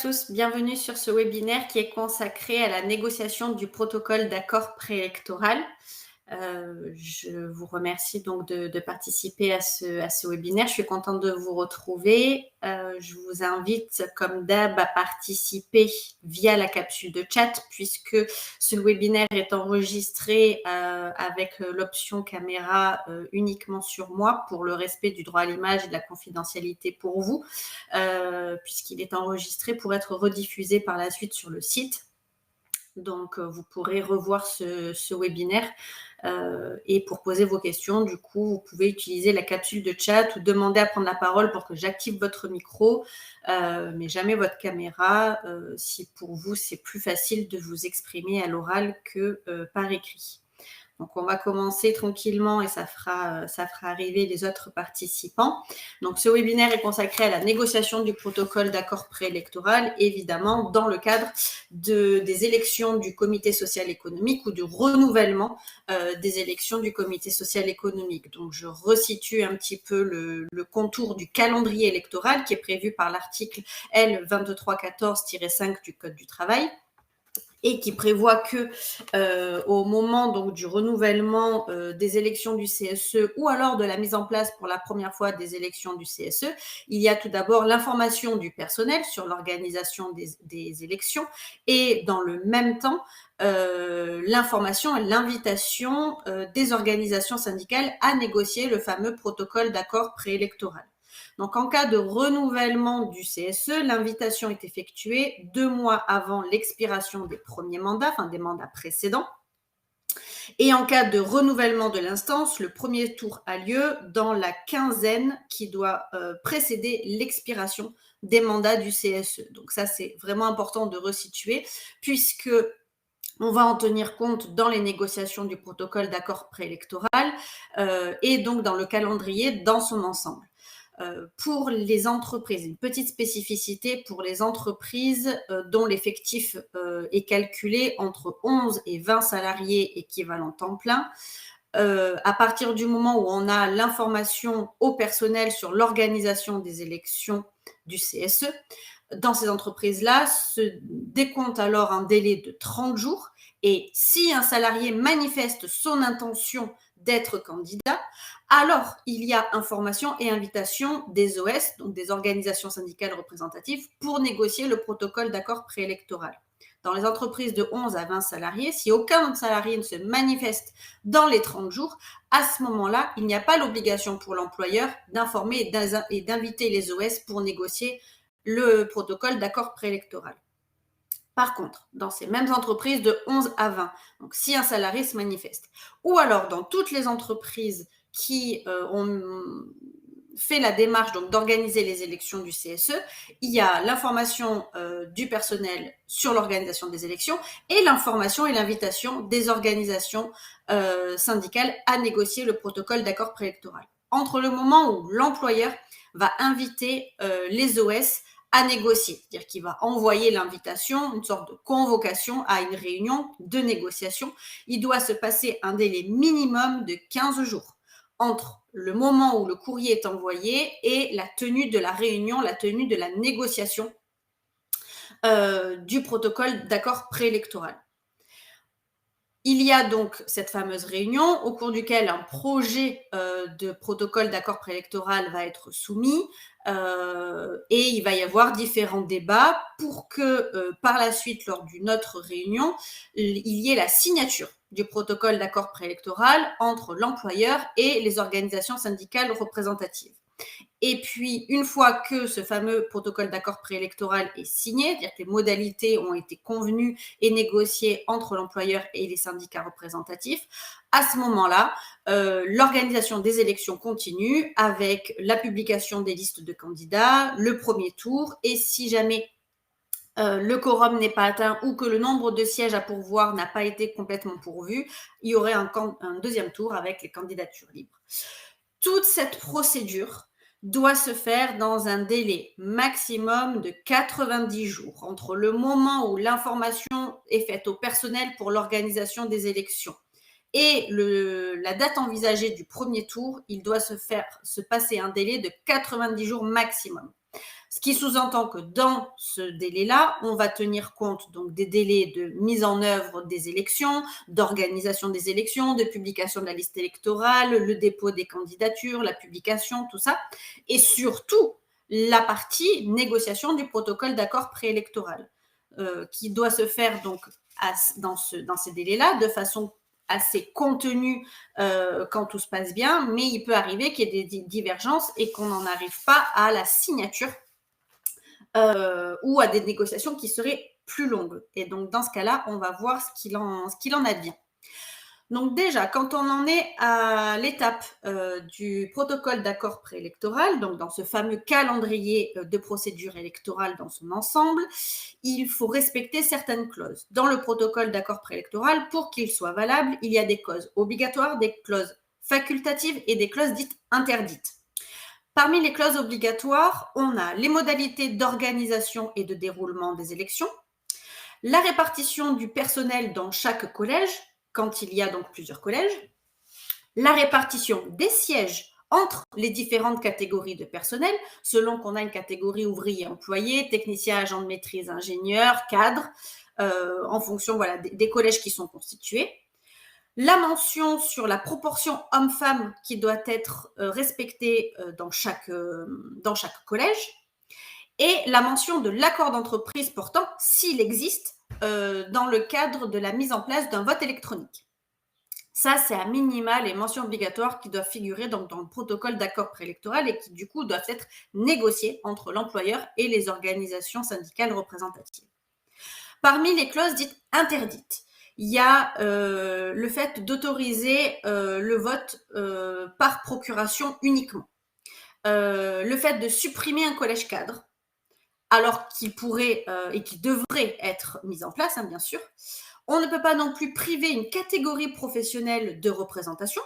tous, bienvenue sur ce webinaire qui est consacré à la négociation du protocole d'accord préélectoral. Je vous remercie donc de participer à ce webinaire. Je suis contente de vous retrouver. Je vous invite, comme d'hab, à participer via la capsule de chat puisque ce webinaire est enregistré avec l'option caméra uniquement sur moi pour le respect du droit à l'image et de la confidentialité pour vous, puisqu'il est enregistré pour être rediffusé par la suite sur le site. Donc, vous pourrez revoir ce webinaire et pour poser vos questions, du coup, vous pouvez utiliser la capsule de chat ou demander à prendre la parole pour que j'active votre micro, mais jamais votre caméra, si pour vous, c'est plus facile de vous exprimer à l'oral que par écrit. Donc, on va commencer tranquillement et ça fera arriver les autres participants. Donc, ce webinaire est consacré à la négociation du protocole d'accord préélectoral, évidemment, dans le cadre des élections du comité social économique ou du renouvellement des élections du comité social économique. Donc, je resitue un petit peu le contour du calendrier électoral qui est prévu par l'article L2314-5 du Code du travail, et qui prévoit que au moment donc du renouvellement des élections du CSE ou alors de la mise en place pour la première fois des élections du CSE, il y a tout d'abord l'information du personnel sur l'organisation des élections et dans le même temps l'information et l'invitation des organisations syndicales à négocier le fameux protocole d'accord préélectoral. Donc, en cas de renouvellement du CSE, l'invitation est effectuée 2 mois avant l'expiration des premiers mandats, enfin des mandats précédents. Et en cas de renouvellement de l'instance, le premier tour a lieu dans la quinzaine qui doit précéder l'expiration des mandats du CSE. Donc ça, c'est vraiment important de resituer puisque on va en tenir compte dans les négociations du protocole d'accord préélectoral et donc dans le calendrier dans son ensemble. Pour les entreprises, une petite spécificité pour les entreprises dont l'effectif est calculé entre 11 et 20 salariés équivalent temps plein. À partir du moment où on a l'information au personnel sur l'organisation des élections du CSE, dans ces entreprises-là, se décompte alors un délai de 30 jours et si un salarié manifeste son intention d'être candidat, alors il y a information et invitation des OS, donc des organisations syndicales représentatives, pour négocier le protocole d'accord préélectoral. Dans les entreprises de 11 à 20 salariés, si aucun salarié ne se manifeste dans les 30 jours, à ce moment-là, il n'y a pas l'obligation pour l'employeur d'informer et d'inviter les OS pour négocier le protocole d'accord préélectoral. Par contre, dans ces mêmes entreprises de 11 à 20, donc si un salarié se manifeste, ou alors dans toutes les entreprises qui ont fait la démarche donc d'organiser les élections du CSE, il y a l'information du personnel sur l'organisation des élections et l'information et l'invitation des organisations syndicales à négocier le protocole d'accord préélectoral. Entre le moment où l'employeur va inviter les OS à négocier, c'est-à-dire qu'il va envoyer l'invitation, une sorte de convocation à une réunion de négociation. Il doit se passer un délai minimum de 15 jours entre le moment où le courrier est envoyé et la tenue de la réunion, la tenue de la négociation du protocole d'accord préélectoral. Il y a donc cette fameuse réunion au cours duquel un projet de protocole d'accord préélectoral va être soumis et il va y avoir différents débats pour que par la suite, lors d'une autre réunion, il y ait la signature du protocole d'accord préélectoral entre l'employeur et les organisations syndicales représentatives. Et puis, une fois que ce fameux protocole d'accord préélectoral est signé, c'est-à-dire que les modalités ont été convenues et négociées entre l'employeur et les syndicats représentatifs, à ce moment-là, l'organisation des élections continue avec la publication des listes de candidats, le premier tour, et si jamais le quorum n'est pas atteint ou que le nombre de sièges à pourvoir n'a pas été complètement pourvu, il y aurait un deuxième tour avec les candidatures libres. Toute cette procédure doit se faire dans un délai maximum de 90 jours entre le moment où l'information est faite au personnel pour l'organisation des élections et la date envisagée du premier tour. Il doit se passer un délai de 90 jours maximum. Ce qui sous-entend que dans ce délai-là, on va tenir compte donc des délais de mise en œuvre des élections, d'organisation des élections, de publication de la liste électorale, le dépôt des candidatures, la publication, tout ça, et surtout la partie négociation du protocole d'accord préélectoral, qui doit se faire donc dans ces délais-là, de façon assez contenue quand tout se passe bien, mais il peut arriver qu'il y ait des divergences et qu'on n'en arrive pas à la signature ou à des négociations qui seraient plus longues. Et donc, dans ce cas-là, on va voir ce qu'il en advient. Donc déjà, quand on en est à l'étape du protocole d'accord préélectoral, donc dans ce fameux calendrier de procédure électorale dans son ensemble, il faut respecter certaines clauses. Dans le protocole d'accord préélectoral, pour qu'il soit valable, il y a des clauses obligatoires, des clauses facultatives et des clauses dites interdites. Parmi les clauses obligatoires, on a les modalités d'organisation et de déroulement des élections, la répartition du personnel dans chaque collège, quand il y a donc plusieurs collèges, la répartition des sièges entre les différentes catégories de personnel, selon qu'on a une catégorie ouvrier, employé, technicien, agent de maîtrise, ingénieur, cadre, en fonction des collèges qui sont constitués. La mention sur la proportion homme-femme qui doit être respectée dans chaque collège, et la mention de l'accord d'entreprise portant, s'il existe, dans le cadre de la mise en place d'un vote électronique. Ça, c'est à minima les mentions obligatoires qui doivent figurer donc dans le protocole d'accord préélectoral et qui, du coup, doivent être négociées entre l'employeur et les organisations syndicales représentatives. Parmi les clauses dites interdites, il y a le fait d'autoriser le vote par procuration uniquement. Le fait de supprimer un collège cadre, alors qu'il pourrait et qu'il devrait être mis en place, hein, bien sûr. On ne peut pas non plus priver une catégorie professionnelle de représentation.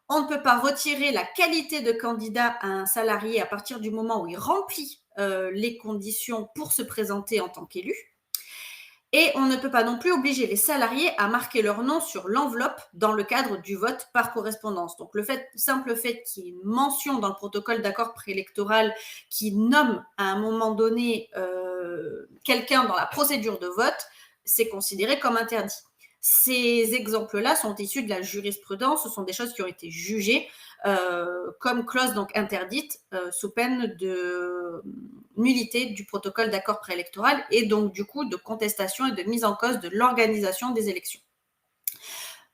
On ne peut pas retirer la qualité de candidat à un salarié à partir du moment où il remplit les conditions pour se présenter en tant qu'élu. Et on ne peut pas non plus obliger les salariés à marquer leur nom sur l'enveloppe dans le cadre du vote par correspondance. Donc, le simple fait qu'il y ait une mention dans le protocole d'accord préélectoral qui nomme à un moment donné quelqu'un dans la procédure de vote, c'est considéré comme interdit. Ces exemples-là sont issus de la jurisprudence, ce sont des choses qui ont été jugées comme clause donc interdite sous peine de nullité du protocole d'accord préélectoral et donc du coup de contestation et de mise en cause de l'organisation des élections.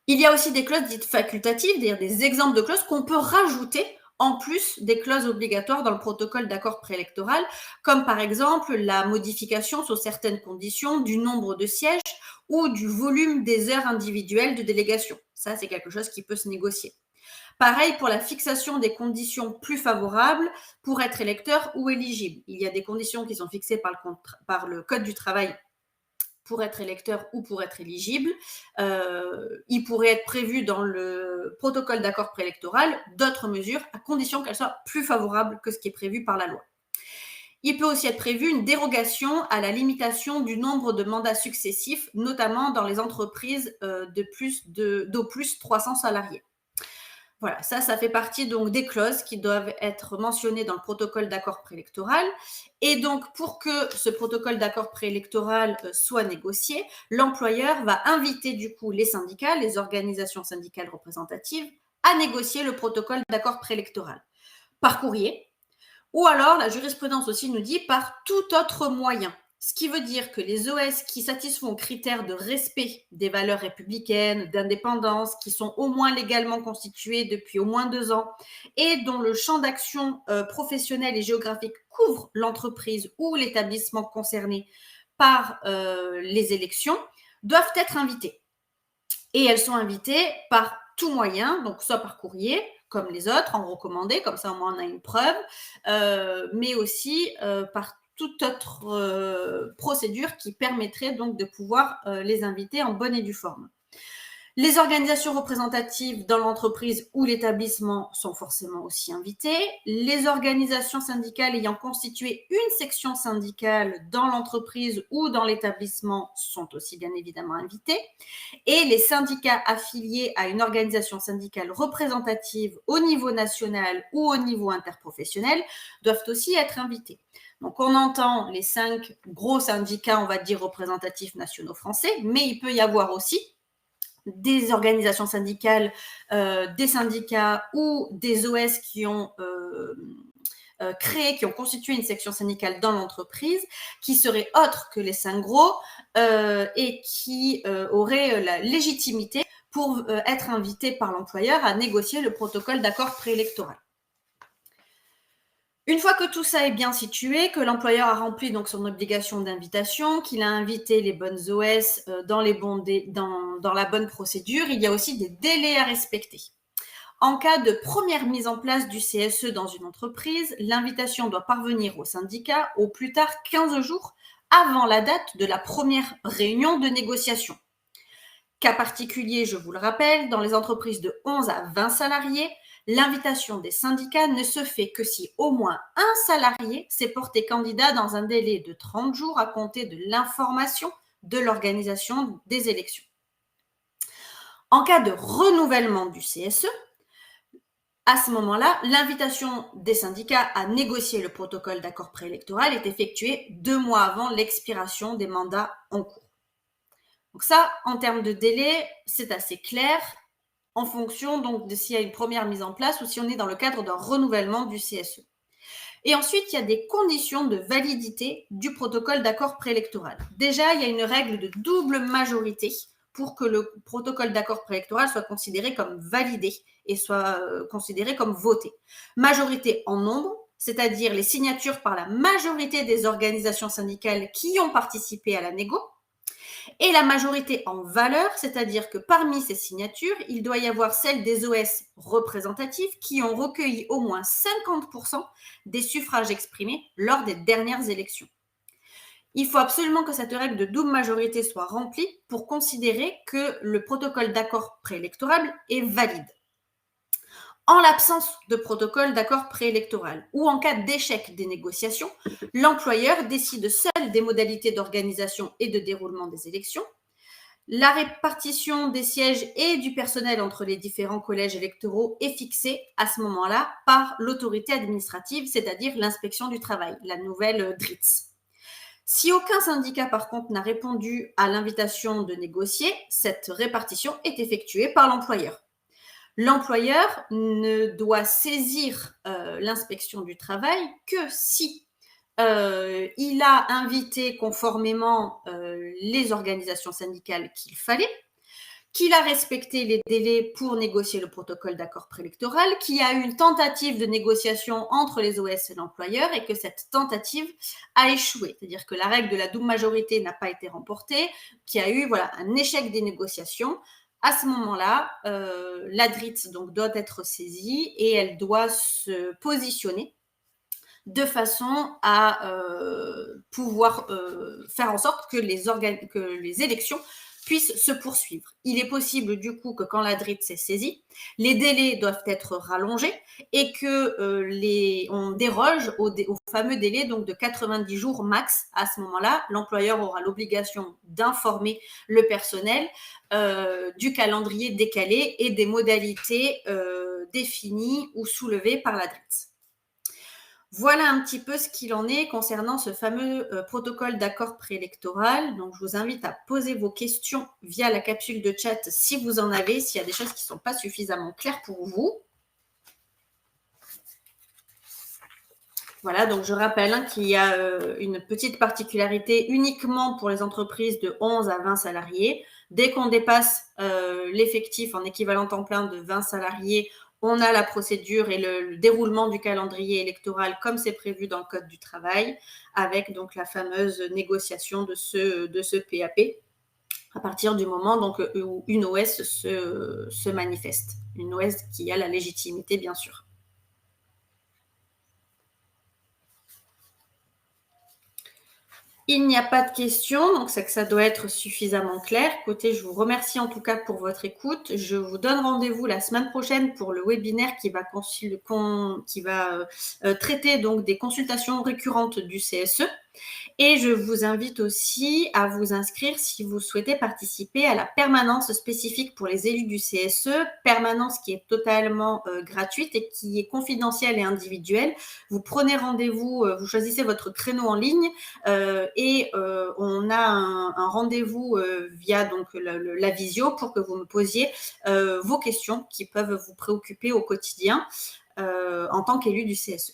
Il y a aussi des clauses dites facultatives, c'est-à-dire des exemples de clauses qu'on peut rajouter en plus des clauses obligatoires dans le protocole d'accord préélectoral, comme par exemple la modification sous certaines conditions du nombre de sièges ou du volume des heures individuelles de délégation. Ça, c'est quelque chose qui peut se négocier. Pareil pour la fixation des conditions plus favorables pour être électeur ou éligible. Il y a des conditions qui sont fixées par le Code du travail pour être électeur ou pour être éligible. Il pourrait être prévu dans le protocole d'accord préélectoral d'autres mesures à condition qu'elles soient plus favorables que ce qui est prévu par la loi. Il peut aussi être prévu une dérogation à la limitation du nombre de mandats successifs, notamment dans les entreprises d'au plus 300 salariés. Voilà, ça fait partie donc des clauses qui doivent être mentionnées dans le protocole d'accord préélectoral. Et donc, pour que ce protocole d'accord préélectoral soit négocié, l'employeur va inviter du coup les syndicats, les organisations syndicales représentatives, à négocier le protocole d'accord préélectoral par courrier, ou alors la jurisprudence aussi nous dit par tout autre moyen. Ce qui veut dire que les OS qui satisfont aux critères de respect des valeurs républicaines, d'indépendance, qui sont au moins légalement constituées depuis au moins 2 ans et dont le champ d'action professionnel et géographique couvre l'entreprise ou l'établissement concerné par les élections, doivent être invités. Et elles sont invitées par tout moyen, donc soit par courrier, comme les autres, en recommandé, comme ça au moins on a une preuve, mais aussi par toute autre procédure qui permettrait donc de pouvoir les inviter en bonne et due forme. Les organisations représentatives dans l'entreprise ou l'établissement sont forcément aussi invitées. Les organisations syndicales ayant constitué une section syndicale dans l'entreprise ou dans l'établissement sont aussi bien évidemment invitées. Et les syndicats affiliés à une organisation syndicale représentative au niveau national ou au niveau interprofessionnel doivent aussi être invités. Donc, on entend les 5 gros syndicats, on va dire, représentatifs nationaux français, mais il peut y avoir aussi des organisations syndicales, des syndicats ou des OS qui ont créé, qui ont constitué une section syndicale dans l'entreprise, qui seraient autres que les 5 gros et qui auraient la légitimité pour être invités par l'employeur à négocier le protocole d'accord préélectoral. Une fois que tout ça est bien situé, que l'employeur a rempli donc son obligation d'invitation, qu'il a invité les bonnes OS dans la bonne procédure, il y a aussi des délais à respecter. En cas de première mise en place du CSE dans une entreprise, l'invitation doit parvenir au syndicat au plus tard 15 jours avant la date de la première réunion de négociation. Cas particulier, je vous le rappelle, dans les entreprises de 11 à 20 salariés, l'invitation des syndicats ne se fait que si au moins un salarié s'est porté candidat dans un délai de 30 jours à compter de l'information de l'organisation des élections. En cas de renouvellement du CSE, à ce moment-là, l'invitation des syndicats à négocier le protocole d'accord préélectoral est effectuée 2 mois avant l'expiration des mandats en cours. Donc ça, en termes de délai, c'est assez clair en fonction donc de s'il y a une première mise en place ou si on est dans le cadre d'un renouvellement du CSE. Et ensuite, il y a des conditions de validité du protocole d'accord préélectoral. Déjà, il y a une règle de double majorité pour que le protocole d'accord préélectoral soit considéré comme validé et soit considéré comme voté. Majorité en nombre, c'est-à-dire les signatures par la majorité des organisations syndicales qui ont participé à la négo, et la majorité en valeur, c'est-à-dire que parmi ces signatures, il doit y avoir celles des OS représentatives qui ont recueilli au moins 50% des suffrages exprimés lors des dernières élections. Il faut absolument que cette règle de double majorité soit remplie pour considérer que le protocole d'accord préélectoral est valide. En l'absence de protocole d'accord préélectoral ou en cas d'échec des négociations, l'employeur décide seul des modalités d'organisation et de déroulement des élections. La répartition des sièges et du personnel entre les différents collèges électoraux est fixée à ce moment-là par l'autorité administrative, c'est-à-dire l'inspection du travail, la nouvelle DRITS. Si aucun syndicat, par contre, n'a répondu à l'invitation de négocier, cette répartition est effectuée par l'employeur. L'employeur ne doit saisir l'inspection du travail que si il a invité conformément les organisations syndicales qu'il fallait, qu'il a respecté les délais pour négocier le protocole d'accord préélectoral, qu'il y a eu une tentative de négociation entre les OS et l'employeur et que cette tentative a échoué. C'est-à-dire que la règle de la double majorité n'a pas été remportée, qu'il y a eu un échec des négociations. À ce moment-là, la DRITS donc, doit être saisie et elle doit se positionner de façon à pouvoir faire en sorte que les élections puissent se poursuivre. Il est possible du coup que quand la DRITS s'est saisie, les délais doivent être rallongés et que on déroge au fameux délai donc de 90 jours max. À ce moment-là, l'employeur aura l'obligation d'informer le personnel du calendrier décalé et des modalités définies ou soulevées par la DRITS. Voilà un petit peu ce qu'il en est concernant ce fameux protocole d'accord préélectoral. Donc, je vous invite à poser vos questions via la capsule de chat si vous en avez, s'il y a des choses qui ne sont pas suffisamment claires pour vous. Voilà, donc je rappelle qu'il y a une petite particularité uniquement pour les entreprises de 11 à 20 salariés. Dès qu'on dépasse l'effectif en équivalent temps plein de 20 salariés, on a la procédure et le déroulement du calendrier électoral comme c'est prévu dans le Code du travail, avec donc la fameuse négociation de ce PAP à partir du moment donc, où une OS se manifeste. Une OS qui a la légitimité, bien sûr. Il n'y a pas de questions, donc c'est que ça doit être suffisamment clair. Écoutez, je vous remercie en tout cas pour votre écoute. Je vous donne rendez-vous la semaine prochaine pour le webinaire qui va, traiter donc des consultations récurrentes du CSE. Et je vous invite aussi à vous inscrire si vous souhaitez participer à la permanence spécifique pour les élus du CSE, permanence qui est totalement gratuite et qui est confidentielle et individuelle. Vous prenez rendez-vous, vous choisissez votre créneau en ligne et on a un rendez-vous via donc la visio pour que vous me posiez vos questions qui peuvent vous préoccuper au quotidien en tant qu'élu du CSE.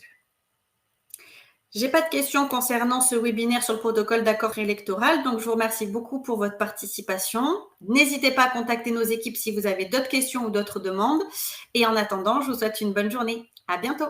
J'ai pas de questions concernant ce webinaire sur le protocole d'accord électoral, donc je vous remercie beaucoup pour votre participation. N'hésitez pas à contacter nos équipes si vous avez d'autres questions ou d'autres demandes. Et en attendant, je vous souhaite une bonne journée. À bientôt.